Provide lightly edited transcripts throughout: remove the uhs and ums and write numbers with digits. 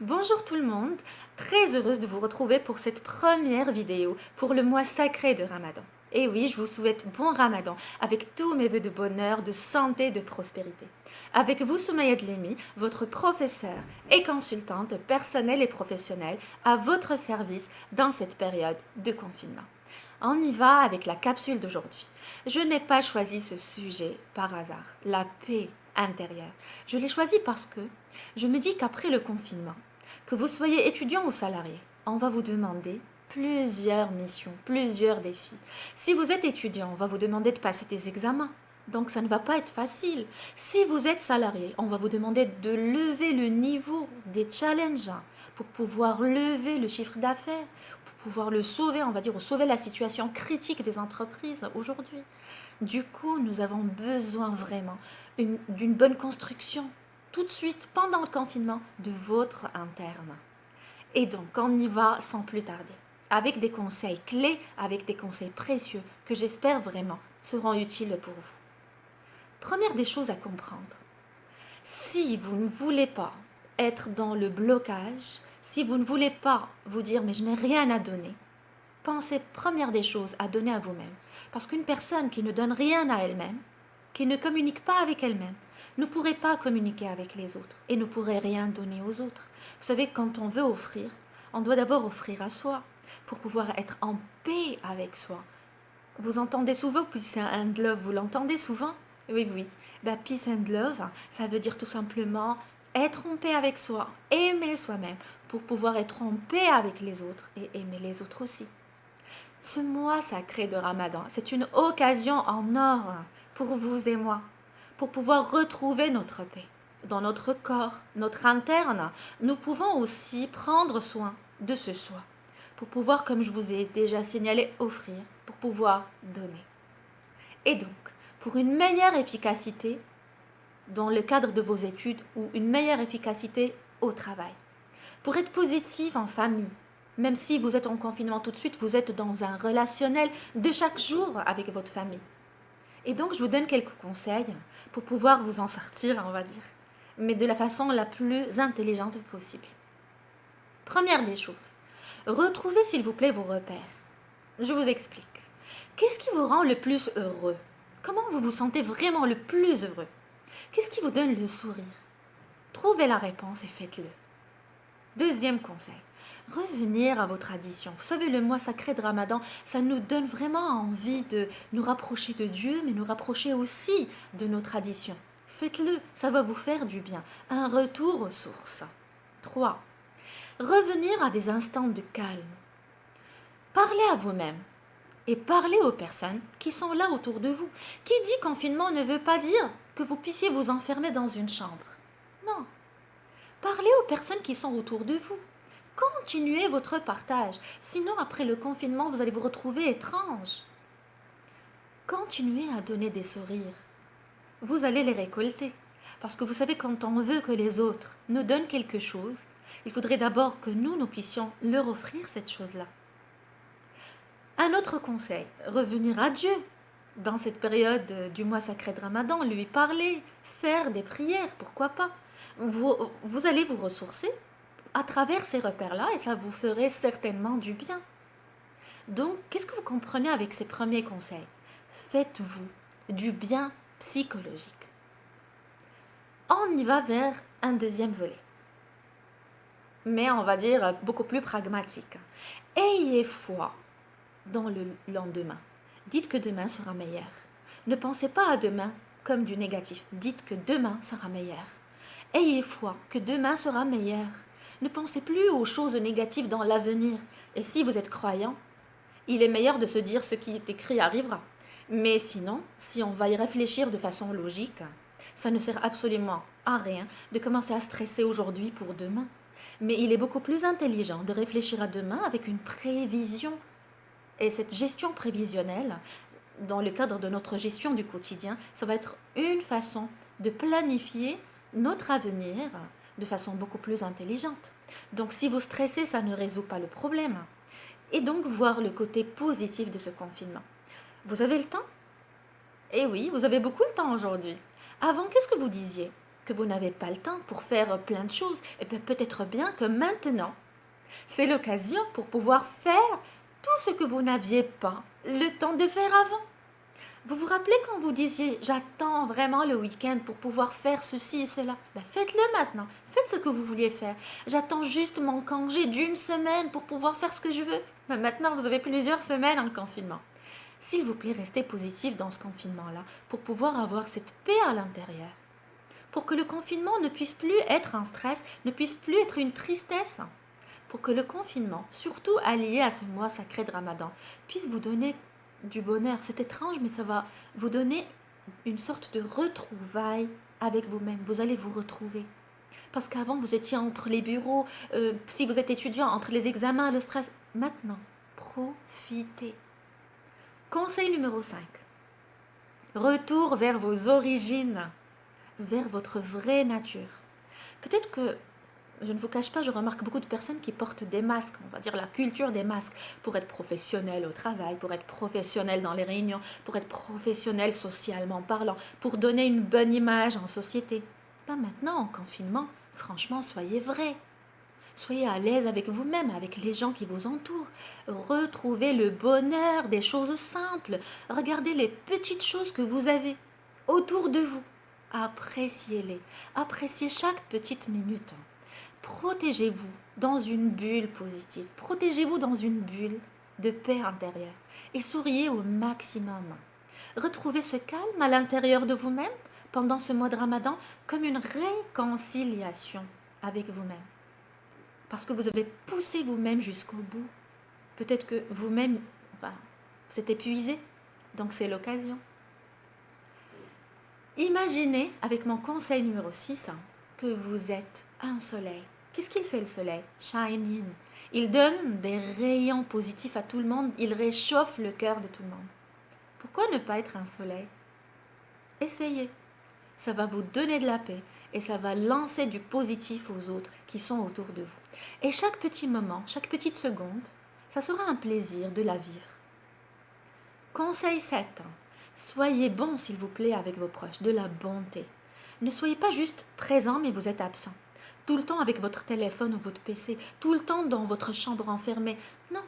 Bonjour tout le monde, très heureuse de vous retrouver pour cette première vidéo pour le mois sacré de Ramadan. Et oui, je vous souhaite bon Ramadan avec tous mes vœux de bonheur, de santé, de prospérité. Avec vous, Soumaïa Dlemi, votre professeure et consultante personnelle et professionnelle à votre service dans cette période de confinement. On y va avec la capsule d'aujourd'hui. Je n'ai pas choisi ce sujet par hasard, la paix intérieure. Je l'ai choisi parce que je me dis qu'après le confinement, que vous soyez étudiant ou salarié, on va vous demander plusieurs missions, plusieurs défis. Si vous êtes étudiant, on va vous demander de passer des examens. Donc ça ne va pas être facile. Si vous êtes salarié, on va vous demander de lever le niveau des challenges pour pouvoir lever le chiffre d'affaires, pour pouvoir le sauver, on va dire, ou sauver la situation critique des entreprises aujourd'hui. Du coup, nous avons besoin vraiment d'une bonne construction tout de suite pendant le confinement de votre interne. Et donc, on y va sans plus tarder, avec des conseils clés, avec des conseils précieux que j'espère vraiment seront utiles pour vous. Première des choses à comprendre, si vous ne voulez pas être dans le blocage, si vous ne voulez pas vous dire mais je n'ai rien à donner, pensez première des choses à donner à vous-même. Parce qu'une personne qui ne donne rien à elle-même, qui ne communique pas avec elle-même, ne pourrait pas communiquer avec les autres et ne pourrait rien donner aux autres. Vous savez, quand on veut offrir, on doit d'abord offrir à soi pour pouvoir être en paix avec soi. Vous entendez souvent Peace and Love, vous l'entendez souvent? Oui, oui. Peace and Love, ça veut dire tout simplement être en paix avec soi, aimer soi-même pour pouvoir être en paix avec les autres et aimer les autres aussi. Ce mois sacré de Ramadan, c'est une occasion en or pour vous et moi, pour pouvoir retrouver notre paix. Dans notre corps, notre interne, nous pouvons aussi prendre soin de ce soi, pour pouvoir, comme je vous ai déjà signalé, offrir, pour pouvoir donner. Et donc, pour une meilleure efficacité dans le cadre de vos études ou une meilleure efficacité au travail, pour être positive en famille, même si vous êtes en confinement tout de suite, vous êtes dans un relationnel de chaque jour avec votre famille. Et donc, je vous donne quelques conseils pour pouvoir vous en sortir, on va dire, mais de la façon la plus intelligente possible. Première des choses, retrouvez s'il vous plaît vos repères. Je vous explique. Qu'est-ce qui vous rend le plus heureux? Comment vous vous sentez vraiment le plus heureux? Qu'est-ce qui vous donne le sourire? Trouvez la réponse et faites-le. Deuxième conseil, revenir à vos traditions. Vous savez, le mois sacré de Ramadan, ça nous donne vraiment envie de nous rapprocher de Dieu, mais nous rapprocher aussi de nos traditions. Faites-le, ça va vous faire du bien. Un retour aux sources. 3. Revenir à des instants de calme. Parlez à vous-même et parlez aux personnes qui sont là autour de vous. Qui dit confinement ne veut pas dire que vous puissiez vous enfermer dans une chambre. Non. Parlez aux personnes qui sont autour de vous. Continuez votre partage. Sinon, après le confinement, vous allez vous retrouver étrange. Continuez à donner des sourires. Vous allez les récolter. Parce que vous savez, quand on veut que les autres nous donnent quelque chose, il faudrait d'abord que nous puissions leur offrir cette chose-là. Un autre conseil, revenir à Dieu dans cette période du mois sacré de Ramadan, lui parler, faire des prières, pourquoi pas. Vous allez vous ressourcer à travers ces repères-là et ça vous ferait certainement du bien. Donc, qu'est-ce que vous comprenez avec ces premiers conseils? Faites-vous du bien psychologique. On y va vers un deuxième volet, mais on va dire beaucoup plus pragmatique. Ayez foi dans le lendemain. Dites que demain sera meilleur. Ne pensez pas à demain comme du négatif. Dites que demain sera meilleur. Ayez foi que demain sera meilleur. Ne pensez plus aux choses négatives dans l'avenir. Et si vous êtes croyant, il est meilleur de se dire ce qui est écrit arrivera. Mais sinon, si on va y réfléchir de façon logique, ça ne sert absolument à rien de commencer à stresser aujourd'hui pour demain. Mais il est beaucoup plus intelligent de réfléchir à demain avec une prévision. Et cette gestion prévisionnelle, dans le cadre de notre gestion du quotidien, ça va être une façon de planifier notre avenir de façon beaucoup plus intelligente. Donc si vous stressez, ça ne résout pas le problème. Et donc voir le côté positif de ce confinement. Vous avez le temps? Eh oui, vous avez beaucoup le temps aujourd'hui. Avant, qu'est-ce que vous disiez? que vous n'avez pas le temps pour faire plein de choses, et bien peut-être bien que maintenant, c'est l'occasion pour pouvoir faire tout ce que vous n'aviez pas le temps de faire avant. Vous vous rappelez quand vous disiez j'attends vraiment le week-end pour pouvoir faire ceci et cela? Ben, faites-le maintenant. Faites ce que vous vouliez faire. J'attends juste mon congé d'une semaine pour pouvoir faire ce que je veux. Ben, maintenant, vous avez plusieurs semaines en confinement. S'il vous plaît, restez positif dans ce confinement-là pour pouvoir avoir cette paix à l'intérieur. Pour que le confinement ne puisse plus être un stress, ne puisse plus être une tristesse. Pour que le confinement, surtout allié à ce mois sacré de Ramadan, puisse vous donner du bonheur. C'est étrange, mais ça va vous donner une sorte de retrouvaille avec vous-même. Vous allez vous retrouver. Parce qu'avant, vous étiez entre les bureaux, si vous êtes étudiant, entre les examens, le stress. Maintenant, profitez. Conseil numéro 5. Retour vers vos origines, vers votre vraie nature. Peut-être que, je ne vous cache pas, je remarque beaucoup de personnes qui portent des masques, on va dire la culture des masques, pour être professionnel au travail, pour être professionnel dans les réunions, pour être professionnel socialement parlant, pour donner une bonne image en société. Pas maintenant, en confinement, franchement, soyez vrai. Soyez à l'aise avec vous-même, avec les gens qui vous entourent. Retrouvez le bonheur des choses simples. Regardez les petites choses que vous avez autour de vous. Appréciez-les. Appréciez chaque petite minute. Protégez-vous dans une bulle positive. Protégez-vous dans une bulle de paix intérieure. Et souriez au maximum. Retrouvez ce calme à l'intérieur de vous-même pendant ce mois de Ramadan comme une réconciliation avec vous-même. Parce que vous avez poussé vous-même jusqu'au bout. Peut-être que vous-même, vous êtes épuisé, donc c'est l'occasion. Imaginez, avec mon conseil numéro 6, que vous êtes un soleil. Qu'est-ce qu'il fait le soleil? Shining. Il donne des rayons positifs à tout le monde, il réchauffe le cœur de tout le monde. Pourquoi ne pas être un soleil? Essayez. Ça va vous donner de la paix et ça va lancer du positif aux autres qui sont autour de vous. Et chaque petit moment, chaque petite seconde, ça sera un plaisir de la vivre. Conseil 7. Soyez bon, s'il vous plaît, avec vos proches, de la bonté. Ne soyez pas juste présent, mais vous êtes absent. Tout le temps avec votre téléphone ou votre PC, tout le temps dans votre chambre enfermée. Non,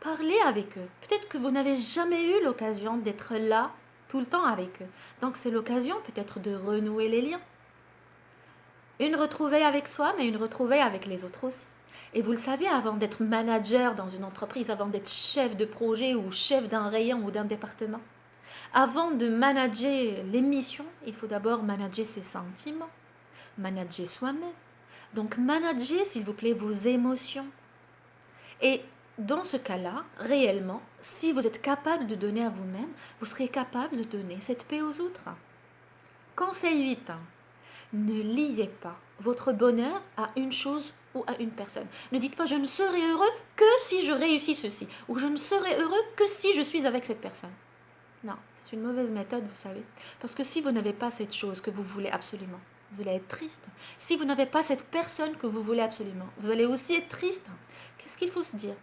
parlez avec eux. Peut-être que vous n'avez jamais eu l'occasion d'être là tout le temps avec eux. Donc c'est l'occasion peut-être de renouer les liens. Une retrouvaille avec soi, mais une retrouvaille avec les autres aussi. Et vous le savez, avant d'être manager dans une entreprise, avant d'être chef de projet ou chef d'un rayon ou d'un département, avant de manager les missions, il faut d'abord manager ses sentiments, manager soi-même. Donc manager, s'il vous plaît, vos émotions. Et dans ce cas-là, réellement, si vous êtes capable de donner à vous-même, vous serez capable de donner cette paix aux autres. Conseil 8. Ne liez pas votre bonheur à une chose ou à une personne. Ne dites pas je ne serai heureux que si je réussis ceci, ou je ne serai heureux que si je suis avec cette personne. Non, c'est une mauvaise méthode, vous savez. Parce que si vous n'avez pas cette chose que vous voulez absolument, vous allez être triste. Si vous n'avez pas cette personne que vous voulez absolument, vous allez aussi être triste. Qu'est-ce qu'il faut se dire?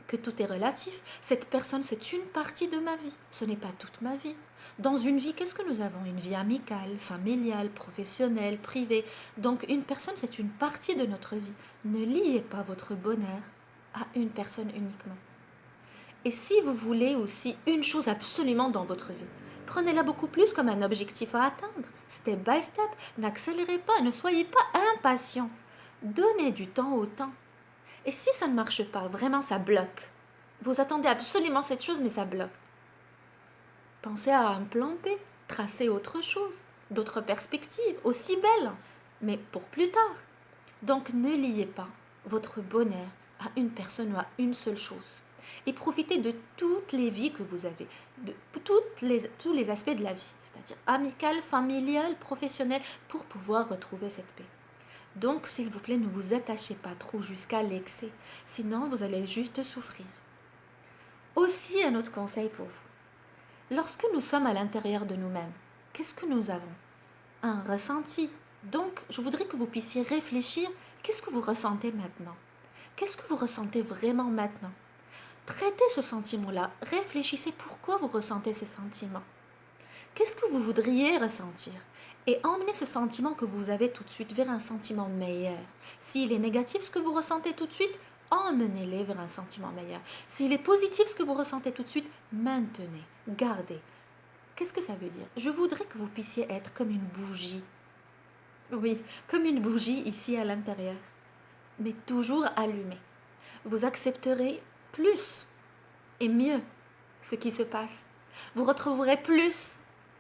Que tout est relatif. Cette personne, c'est une partie de ma vie. Ce n'est pas toute ma vie. Dans une vie, qu'est-ce que nous avons? Une vie amicale, familiale, professionnelle, privée. Donc une personne, c'est une partie de notre vie. Ne liez pas votre bonheur à une personne uniquement. Et si vous voulez aussi une chose absolument dans votre vie, prenez-la beaucoup plus comme un objectif à atteindre. Step by step, n'accélérez pas, ne soyez pas impatient. Donnez du temps au temps. Et si ça ne marche pas, vraiment ça bloque. Vous attendez absolument cette chose, mais ça bloque. Pensez à un plan B, tracez autre chose, d'autres perspectives, aussi belles, mais pour plus tard. Donc ne liez pas votre bonheur à une personne ou à une seule chose. Et profitez de toutes les vies que vous avez, de tous les aspects de la vie, c'est-à-dire amicale, familiale, professionnelle, pour pouvoir retrouver cette paix. Donc, s'il vous plaît, ne vous attachez pas trop jusqu'à l'excès, sinon vous allez juste souffrir. Aussi, un autre conseil pour vous. Lorsque nous sommes à l'intérieur de nous-mêmes, qu'est-ce que nous avons? Un ressenti. Donc, je voudrais que vous puissiez réfléchir, qu'est-ce que vous ressentez maintenant? Qu'est-ce que vous ressentez vraiment maintenant? Traitez ce sentiment-là, réfléchissez pourquoi vous ressentez ces sentiments. Qu'est-ce que vous voudriez ressentir? Et emmenez ce sentiment que vous avez tout de suite vers un sentiment meilleur. S'il est négatif, ce que vous ressentez tout de suite, emmenez-les vers un sentiment meilleur. S'il est positif, ce que vous ressentez tout de suite, maintenez, gardez. Qu'est-ce que ça veut dire? Je voudrais que vous puissiez être comme une bougie. Oui, comme une bougie ici à l'intérieur, mais toujours allumée. Vous accepterez plus et mieux ce qui se passe. Vous retrouverez plus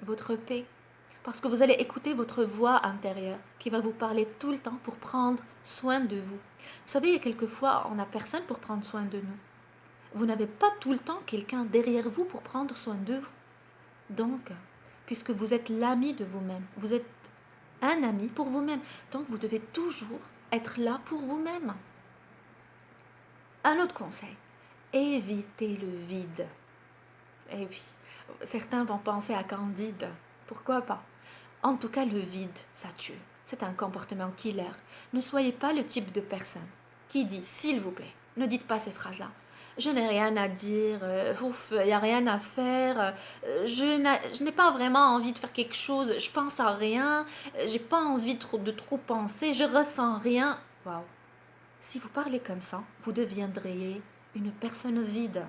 votre paix parce que vous allez écouter votre voix intérieure qui va vous parler tout le temps pour prendre soin de vous. Vous savez, il y a quelquefois, on n'a personne pour prendre soin de nous. Vous n'avez pas tout le temps quelqu'un derrière vous pour prendre soin de vous. Donc, puisque vous êtes l'ami de vous-même, vous êtes un ami pour vous-même. Donc, vous devez toujours être là pour vous-même. Un autre conseil, évitez le vide. Eh oui, certains vont penser à Candide. Pourquoi pas? En tout cas, le vide, ça tue. C'est un comportement killer. Ne soyez pas le type de personne qui dit, s'il vous plaît, ne dites pas ces phrases-là. Je n'ai rien à dire, ouf, il n'y a rien à faire, je n'ai pas vraiment envie de faire quelque chose, je pense à rien, j'ai pas envie de trop penser, je ressens rien. Waouh! Si vous parlez comme ça, vous deviendriez une personne vide.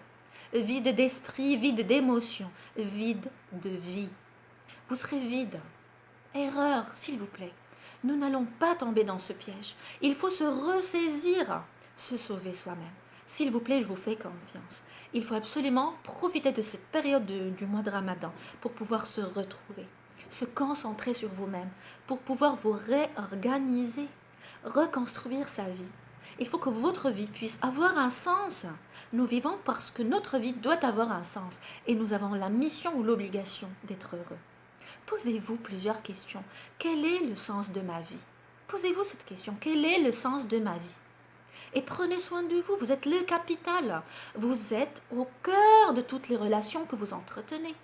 Vide d'esprit, vide d'émotions, vide de vie. Vous serez vide. Erreur, s'il vous plaît. Nous n'allons pas tomber dans ce piège. Il faut se ressaisir, se sauver soi-même. S'il vous plaît, je vous fais confiance. Il faut absolument profiter de cette période du mois de Ramadan pour pouvoir se retrouver, se concentrer sur vous-même, pour pouvoir vous réorganiser, reconstruire sa vie. Il faut que votre vie puisse avoir un sens. Nous vivons parce que notre vie doit avoir un sens et nous avons la mission ou l'obligation d'être heureux. Posez-vous plusieurs questions. Quel est le sens de ma vie? Posez-vous cette question. Quel est le sens de ma vie? Et prenez soin de vous. Vous êtes le capital. Vous êtes au cœur de toutes les relations que vous entretenez.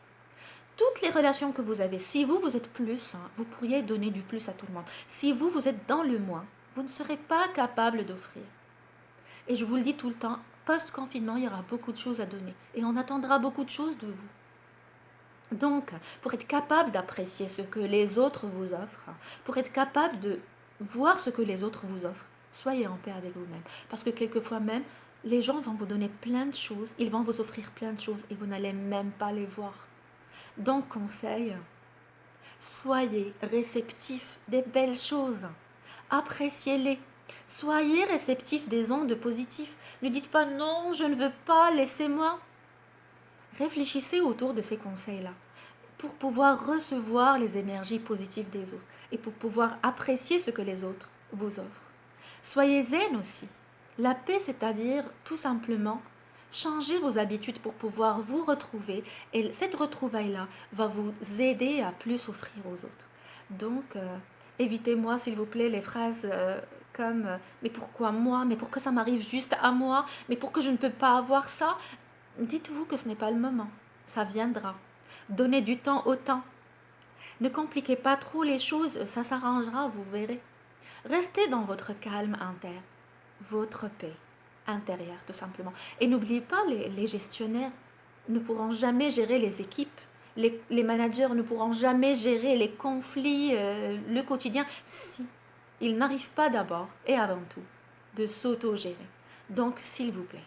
Toutes les relations que vous avez, si vous êtes plus, vous pourriez donner du plus à tout le monde. Si vous êtes dans le moins, vous ne serez pas capable d'offrir. Et je vous le dis tout le temps, post-confinement, il y aura beaucoup de choses à donner. Et on attendra beaucoup de choses de vous. Donc, pour être capable d'apprécier ce que les autres vous offrent, pour être capable de voir ce que les autres vous offrent, soyez en paix avec vous-même. Parce que quelquefois même, les gens vont vous donner plein de choses, ils vont vous offrir plein de choses et vous n'allez même pas les voir. Donc, conseil, soyez réceptifs des belles choses, appréciez-les. Soyez réceptifs des ondes positives. Ne dites pas non, je ne veux pas, laissez-moi. Réfléchissez autour de ces conseils-là pour pouvoir recevoir les énergies positives des autres et pour pouvoir apprécier ce que les autres vous offrent. Soyez zen aussi. La paix, c'est-à-dire tout simplement changer vos habitudes pour pouvoir vous retrouver et cette retrouvaille-là va vous aider à plus offrir aux autres. Donc, évitez-moi s'il vous plaît les phrases comme mais pourquoi moi? Mais pourquoi ça m'arrive juste à moi? Mais pourquoi je ne peux pas avoir ça? Dites-vous que ce n'est pas le moment. Ça viendra. Donnez du temps au temps. Ne compliquez pas trop les choses, ça s'arrangera, vous verrez. Restez dans votre calme interne, votre paix intérieure, tout simplement. Et n'oubliez pas, les gestionnaires ne pourront jamais gérer les équipes. Les managers ne pourront jamais gérer les conflits, le quotidien, si ils n'arrivent pas d'abord et avant tout de s'auto-gérer. Donc, s'il vous plaît,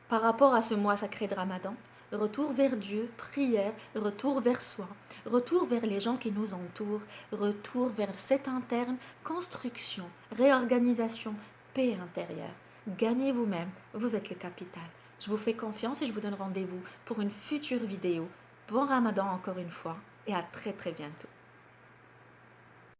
par rapport à ce mois sacré de Ramadan, retour vers Dieu, prière, retour vers soi, retour vers les gens qui nous entourent, retour vers cette interne, construction, réorganisation, paix intérieure. Gagnez vous-même, vous êtes le capital. Je vous fais confiance et je vous donne rendez-vous pour une future vidéo. Bon Ramadan encore une fois et à très très bientôt.